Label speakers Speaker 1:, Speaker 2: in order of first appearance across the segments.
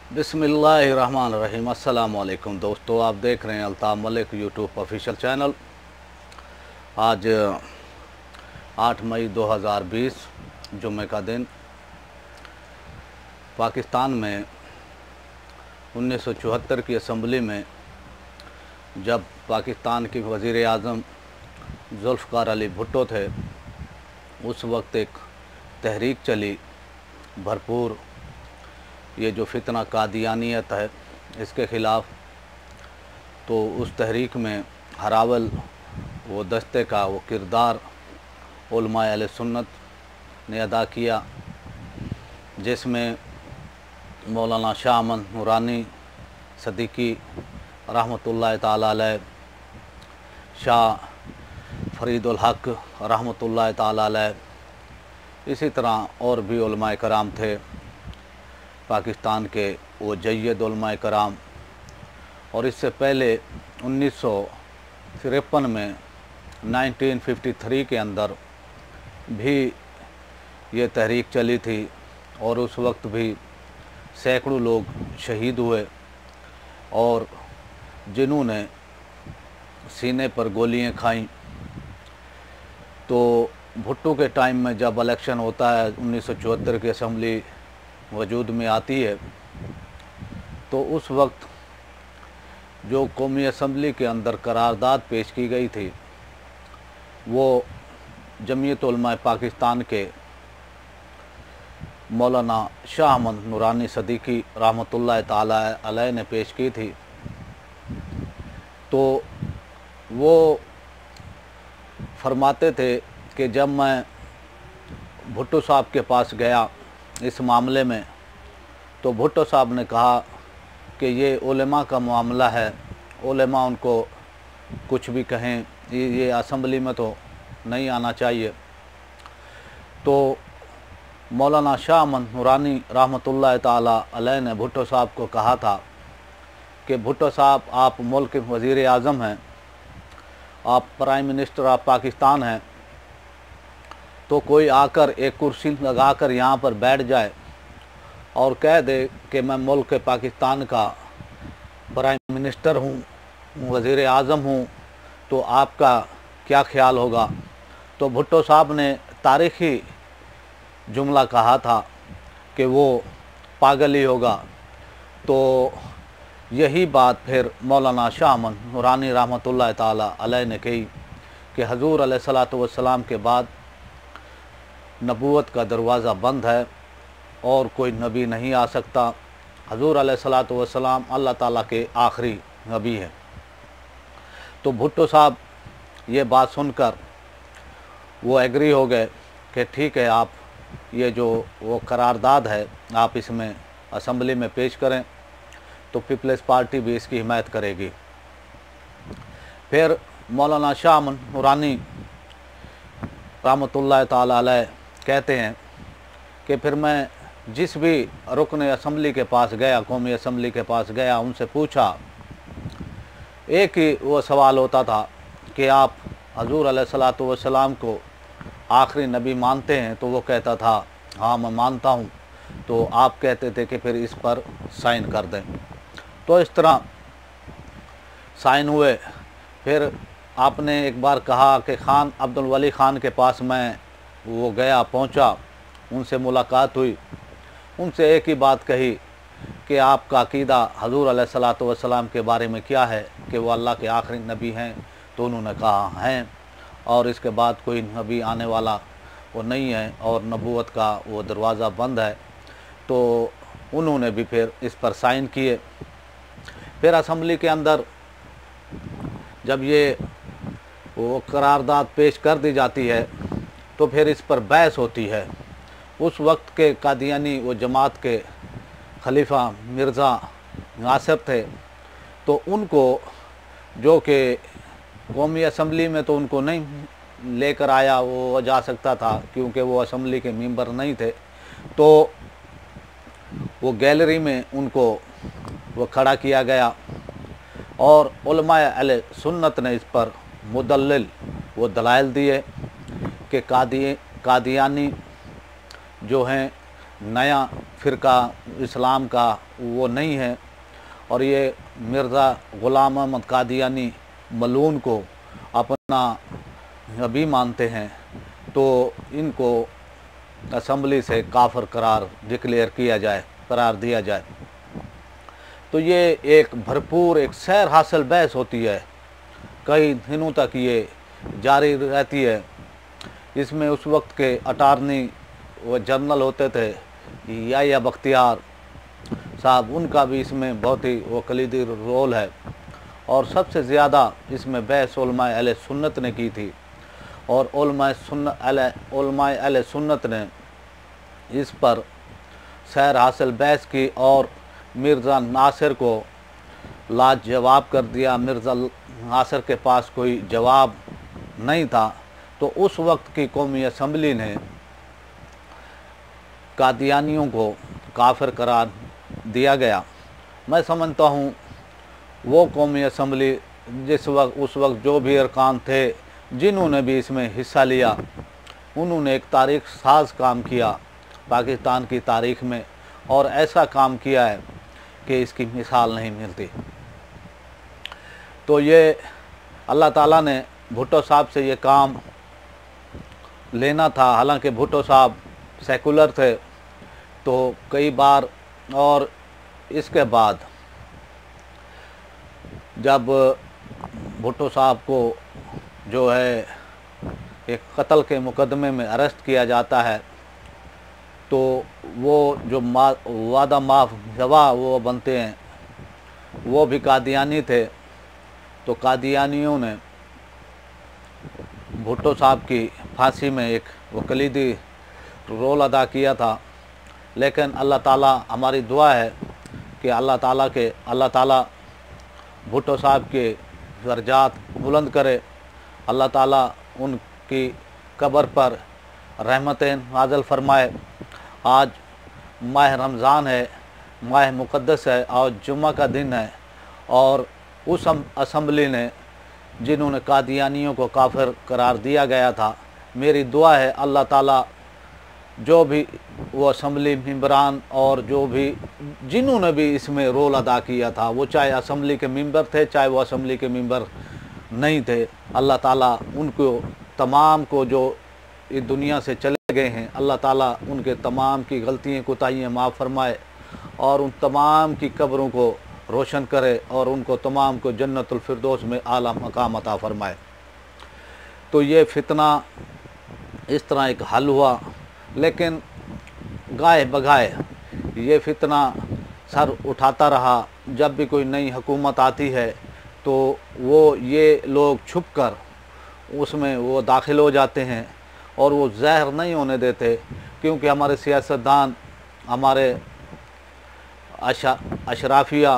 Speaker 1: बिस्मिल्लाहिर्रहमानिर्रहीम। अस्सलाम वालेकुम दोस्तों, आप देख रहे हैं Altaf Malik YouTube official channel. आज 8 मई 2020 जुम्मे का दिन। पाकिस्तान में 1974 की असम्बली में जब पाकिस्तान के वज़ीर आज़म ज़ुल्फ़िकार अली भुट्टो थे, उस वक्त एक तहरीक चली भरपूर, ये जो फितना कादियानियत है इसके ख़िलाफ़। तो उस तहरीक में हरावल वो दस्ते का वो किरदार उलमाए अहले सुन्नत ने अदा किया, जिसमें मौलाना शाह अहमद नूरानी सदीकी रहमतुल्लाह ताला अलैह, शाह फरीदुल हक रहमतुल्लाह ताला अलैह, इसी तरह और भी उलमाए कराम थे पाकिस्तान के, वो जय्यद उलमाए कराम। और इससे पहले 1953 में 1953 के अंदर भी ये तहरीक चली थी और उस वक्त भी सैकड़ों लोग शहीद हुए और जिन्होंने सीने पर गोलियां खाईं। तो भुट्टो के टाइम में जब इलेक्शन होता है, 1974 की असम्बली वजूद में आती है, तो उस वक्त जो कौमी असम्बली के अंदर करारदाद पेश की गई थी, वो जमीयत उलमाए पाकिस्तान के मौलाना शाह अहमद नूरानी सदीकी रहमतुल्लाह ताला अलैह ने पेश की थी। तो वो फरमाते थे कि जब मैं भुट्टो साहब के पास गया इस मामले में, तो भुट्टो साहब ने कहा कि ये उलेमा का मामला है, उलेमा उनको कुछ भी कहें, ये असम्बली में तो नहीं आना चाहिए। तो मौलाना शाह अहमद नूरानी रहमतुल्लाह ताला अलैह ने भुट्टो साहब को कहा था कि भुट्टो साहब, आप मुल्क के वज़ीर आज़म हैं, आप प्राइम मिनिस्टर ऑफ पाकिस्तान हैं, तो कोई आकर एक कुर्सी लगाकर यहाँ पर बैठ जाए और कह दे कि मैं मुल्क पाकिस्तान का प्राइम मिनिस्टर हूँ, वज़ीर आज़म हूँ, तो आपका क्या ख्याल होगा। तो भुट्टो साहब ने तारीख़ी जुमला कहा था कि वो पागल ही होगा। तो यही बात फिर मौलाना शाह अहमद नूरानी रहमतुल्लाह ताला अलैह ने कही कि हजूर अलैहिस्सलातु वस्सलाम के बाद नबूवत का दरवाज़ा बंद है और कोई नबी नहीं आ सकता। हजूर अलैहिस्सलातु वस्सलाम अल्लाह ताला के आखिरी नबी हैं। तो भुट्टो साहब ये बात सुनकर वो एग्री हो गए कि ठीक है, आप ये जो वो करारदाद है आप इसमें असम्बली में पेश करें, तो पीपल्स पार्टी भी इसकी हिमायत करेगी। फिर मौलाना शाह अहमद नूरानी रहमतुल्लाह ताला अलैह कहते हैं कि फिर मैं जिस भी रुकन असम्बली के पास गया, कौमी असम्बली के पास गया, उनसे पूछा, एक ही वो सवाल होता था कि आप हजूर अलैहिस्सलातु वस्सलाम को आखिरी नबी मानते हैं? तो वो कहता था हाँ मैं मानता हूँ। तो आप कहते थे कि फिर इस पर साइन कर दें। तो इस तरह साइन हुए। फिर आपने एक बार कहा कि खान अब्दुल वली ख़ान के पास मैं वो गया, पहुँचा, उनसे मुलाकात हुई, उनसे एक ही बात कही कि आपका अक़ीदा हजूर अलैहिस्सलातु वस्सलाम के बारे में क्या है, कि वो अल्लाह के आखिरी नबी हैं? तो उन्होंने कहा हैं, और इसके बाद कोई नबी आने वाला वो नहीं है और नबूवत का वो दरवाज़ा बंद है। तो उन्होंने भी फिर इस पर साइन किए। फिर असम्बली के अंदर जब ये वो करारदाद पेश कर दी जाती है, तो फिर इस पर बहस होती है। उस वक्त के कादियानी वो जमात के खलीफा मिर्ज़ा नासिर थे, तो उनको, जो कि कौमी असम्बली में तो उनको नहीं लेकर आया वो जा सकता था क्योंकि वो असम्बली के मेंबर नहीं थे, तो वो गैलरी में उनको वो खड़ा किया गया और उलमाए अहले सुन्नत ने इस पर मुदल्लिल वो दलाइल दिए कि कादियानी जो हैं नया फ़िरका इस्लाम का वो नहीं है। और ये मिर्ज़ा ग़ुलाम अहमद कादियानी मलून को अपना नबी मानते हैं, तो इनको असम्बली से काफिर करार डिक्लेयर किया जाए, करार दिया जाए। तो ये एक भरपूर एक सैर हासिल बहस होती है, कई दिनों तक ये जारी रहती है। इसमें उस वक्त के अटारनी व जनरल होते थे या बख्तियार साहब, उनका भी इसमें बहुत ही वो कलीदी रोल है। और सबसे ज़्यादा इसमें बहस उलमाए अहले सुन्नत ने की थी, और उलमाए अहले सुन्नत ने इस पर सैर हासिल बहस की और मिर्ज़ा नासिर को लाजवाब कर दिया। मिर्ज़ा नासिर के पास कोई जवाब नहीं था। तो उस वक्त की कौमी असम्बली ने कादियानियों को काफिर करार दिया गया। मैं समझता हूँ वो कौमी असम्बली उस वक्त जो भी अरकान थे जिन्होंने भी इसमें हिस्सा लिया, उन्होंने एक तारीख साज काम किया पाकिस्तान की तारीख़ में, और ऐसा काम किया है कि इसकी मिसाल नहीं मिलती। तो ये अल्लाह ताला ने भुट्टो साहब से ये काम लेना था। हालांकि भुट्टो साहब सेकुलर थे, तो कई बार, और इसके बाद जब भुट्टो साहब को जो है एक कत्ल के मुकदमे में अरेस्ट किया जाता है, तो वो जो वादा माफ गवाह वो बनते हैं, वो भी कादियानी थे। तो कादियानियों ने भुट्टो साहब की फांसी में एक वो कलीदी रोल अदा किया था। लेकिन अल्लाह ताला, हमारी दुआ है कि अल्लाह ताला भुट्टो साहब के दर्जात बुलंद करे, अल्लाह ताला उनकी कब्र पर रहमतें नाज़िल फरमाए। आज माह रमज़ान है, माह मुक़द्दस है और जुम्मा का दिन है, और उस असम्बली ने जिन्होंने कादियानियों को काफिर करार दिया गया था, मेरी दुआ है अल्लाह ताला जो भी वो असम्बली मेंबरान और जो भी जिन्होंने भी इसमें रोल अदा किया था, वो चाहे असम्बली के मेंबर थे चाहे वो असम्बली के मेंबर नहीं थे, अल्लाह ताला उनको तमाम को जो इस दुनिया से चले गए हैं, अल्लाह ताला उनके तमाम की गलतियाँ कोताहियाँ माफ़ फरमाए और उन तमाम की कब्रों को रोशन करे और उनको तमाम को जन्नतुल फिरदौस में आला मकाम अता फरमाए। तो ये फितना इस तरह एक हल हुआ। लेकिन गाए बगाए ये फितना सर उठाता रहा। जब भी कोई नई हुकूमत आती है तो वो ये लोग छुप कर उसमें वो दाखिल हो जाते हैं और वो ज़हर नहीं होने देते, क्योंकि हमारे सियासतदान, हमारे अशराफिया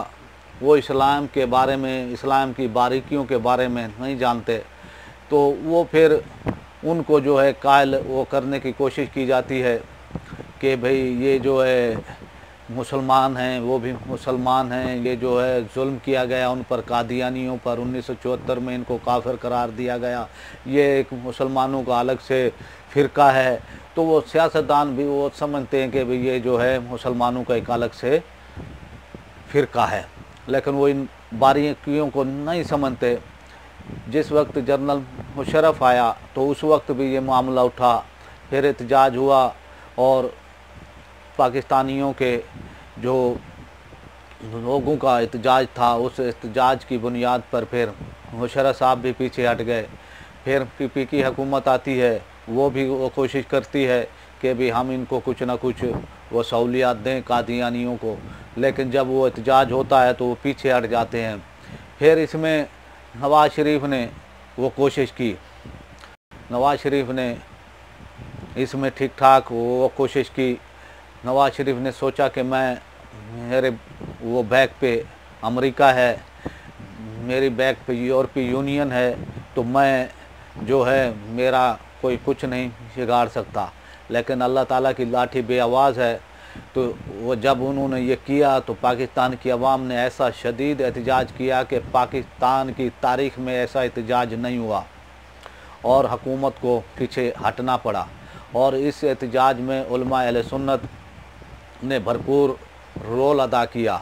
Speaker 1: वो इस्लाम के बारे में, इस्लाम की बारीकियों के बारे में नहीं जानते। तो वो फिर उनको जो है कायल वो करने की कोशिश की जाती है कि भाई ये जो है मुसलमान हैं, वो भी मुसलमान हैं, ये जो है जुल्म किया गया उन पर, कादियानियों पर 1974 में इनको काफिर करार दिया गया, ये एक मुसलमानों का अलग से फ़िरका है। तो वो सियासतदान भी वो समझते हैं कि भाई ये जो है मुसलमानों का एक अलग से फ़िरका है, लेकिन वो इन बारीकियों को नहीं समझते। जिस वक्त जनरल मुशर्रफ आया तो उस वक्त भी ये मामला उठा, फिर एहतजाज हुआ और पाकिस्तानियों के जो लोगों का एहतजाज था, उस एहतजाज की बुनियाद पर फिर मुशर्रफ साहब भी पीछे हट गए। फिर पीपी की हुकूमत आती है, वो भी वो कोशिश करती है कि भी हम इनको कुछ ना कुछ वो सहूलियात दें कादियानियों को, लेकिन जब वो एहतजाज होता है तो वो पीछे हट जाते हैं। फिर इसमें नवाज़ शरीफ ने वो कोशिश की, नवाज़ शरीफ ने इसमें ठीक ठाक वो कोशिश की। नवाज़ शरीफ ने सोचा कि मेरे वो बैक पे अमेरिका है, मेरी बैक पे यूरोपीय यूनियन है, तो मैं जो है मेरा कोई कुछ नहीं बिगाड़ सकता। लेकिन अल्लाह ताला की लाठी बेआवाज़ है। तो वो जब उन्होंने ये किया तो पाकिस्तान की आवाम ने ऐसा शदीद एहतजाज किया कि पाकिस्तान की तारीख़ में ऐसा एहतजाज नहीं हुआ और हुकूमत को पीछे हटना पड़ा। और इस एहतजाज में उलमा अहले सुन्नत ने भरपूर रोल अदा किया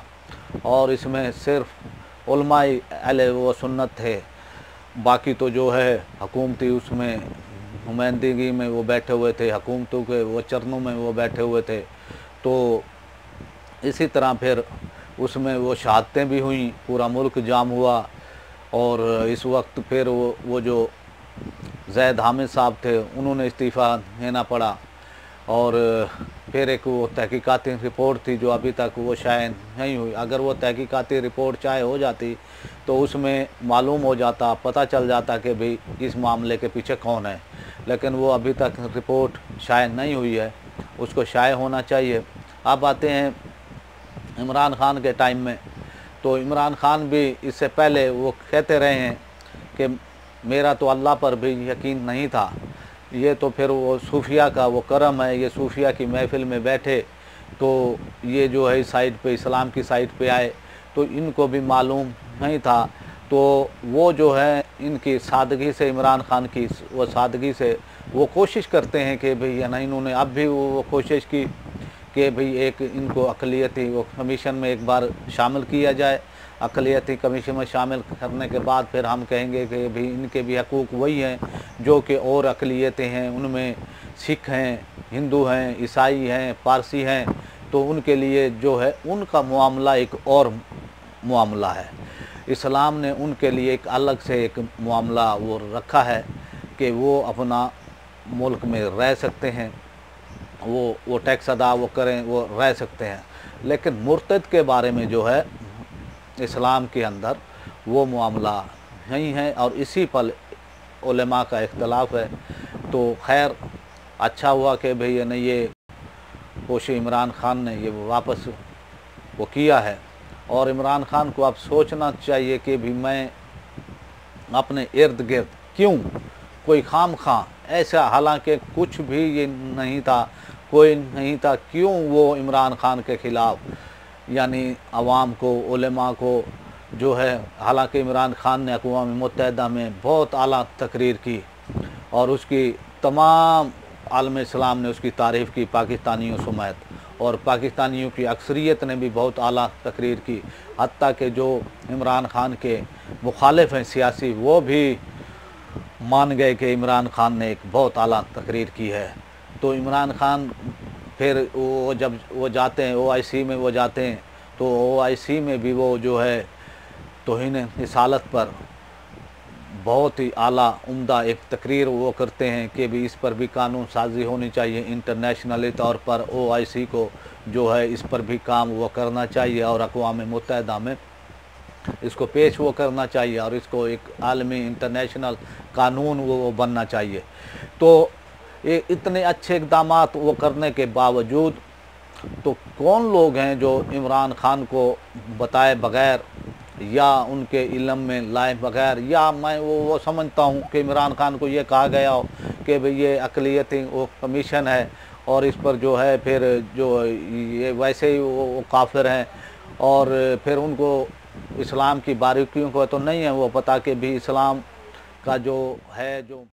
Speaker 1: और इसमें सिर्फ उलमाए अहले व सुन्नत थे, बाकी तो जो है हुकूमती उसमें नुमाइंदगी में वो बैठे हुए थे, हुकूमतों के वो चरणों में वो बैठे हुए थे। तो इसी तरह फिर उसमें वो शहादतें भी हुई, पूरा मुल्क जाम हुआ। और इस वक्त फिर वो जो ज़ैद हामिद साहब थे उन्होंने इस्तीफ़ा देना पड़ा। और फिर एक वो तहकीकाती रिपोर्ट थी जो अभी तक वो शायद नहीं हुई। अगर वो तहकीकाती रिपोर्ट चाहे हो जाती तो उसमें मालूम हो जाता, पता चल जाता कि भाई इस मामले के पीछे कौन है, लेकिन वो अभी तक रिपोर्ट शायद नहीं हुई है, उसको शाये होना चाहिए। अब आते हैं इमरान खान के टाइम में। तो इमरान खान भी इससे पहले वो कहते रहे हैं कि मेरा तो अल्लाह पर भी यकीन नहीं था, ये तो फिर वो सूफिया का वो करम है, ये सूफिया की महफिल में बैठे तो ये जो है इस साइड पे इस्लाम की साइड पे आए, तो इनको भी मालूम नहीं था। तो वो जो है इनकी सादगी से, इमरान खान की वो सादगी से वो कोशिश करते हैं कि भाई ना, इन्होंने अब भी वो कोशिश की कि भाई एक इनको अक़लियती वो कमीशन में एक बार शामिल किया जाए। अक़लियती कमीशन में शामिल करने के बाद फिर हम कहेंगे कि भाई इनके भी हकूक़ वही हैं जो कि और अक़लियतें हैं, उनमें सिख हैं, हिंदू हैं, ईसाई हैं, पारसी हैं, तो उनके लिए जो है उनका मामला एक और मामला है। इस्लाम ने उनके लिए एक अलग से एक मामला वो रखा है कि वो अपना मुल्क में रह सकते हैं, वो टैक्स अदा वो करें, वो रह सकते हैं। लेकिन मुर्तद के बारे में जो है इस्लाम के अंदर वो मामला नहीं है और इसी पर उलेमा का इख्तलाफ है। तो खैर अच्छा हुआ कि भाई ने ये कोशिश इमरान खान ने ये वापस वो किया है। और इमरान खान को अब सोचना चाहिए कि भी मैं अपने इर्द गिर्द क्यों कोई खाम खां ऐसा, हालांकि कुछ भी ये नहीं था, कोई नहीं था, क्यों वो इमरान खान के ख़िलाफ़ यानी अवाम को, उलेमा को जो है, हालांकि इमरान खान ने अक़वाम मुत्तहिदा में बहुत आला तकरीर की और उसकी तमाम आलम इस्लाम ने उसकी तारीफ़ की, पाकिस्तानियों समेत, और पाकिस्तानियों की अक्सरियत ने भी बहुत आला तकरीर की। हत्ता कि जो इमरान खान के मुखालिफ हैं सियासी, वो भी मान गए कि इमरान खान ने एक बहुत आला तकरीर की है। तो इमरान खान फिर वो जब वो जाते हैं OIC में, वो जाते हैं तो OIC में भी वो जो है तौहीन रिसालत पर बहुत ही आला उम्दा एक तकरीर वो करते हैं कि भी इस पर भी कानून साजी होनी चाहिए, इंटरनेशनली तौर पर OIC को जो है इस पर भी काम वो करना चाहिए और अक़वाम मुत्तहिदा में इसको पेश वो करना चाहिए और इसको एक आलमी इंटरनेशनल कानून वो बनना चाहिए। तो ये इतने अच्छे इक़दामात वो करने के बावजूद तो कौन लोग हैं जो इमरान खान को बताए बग़ैर या उनके इल्म में लाए बग़ैर, या मैं वो समझता हूँ कि इमरान खान को ये कहा गया हो कि भाई ये अक़लियती वो कमीशन है और इस पर जो है फिर जो ये वैसे ही वो काफिर हैं और फिर उनको इस्लाम की बारीकियों को तो नहीं है वो पता कि भी इस्लाम का जो है जो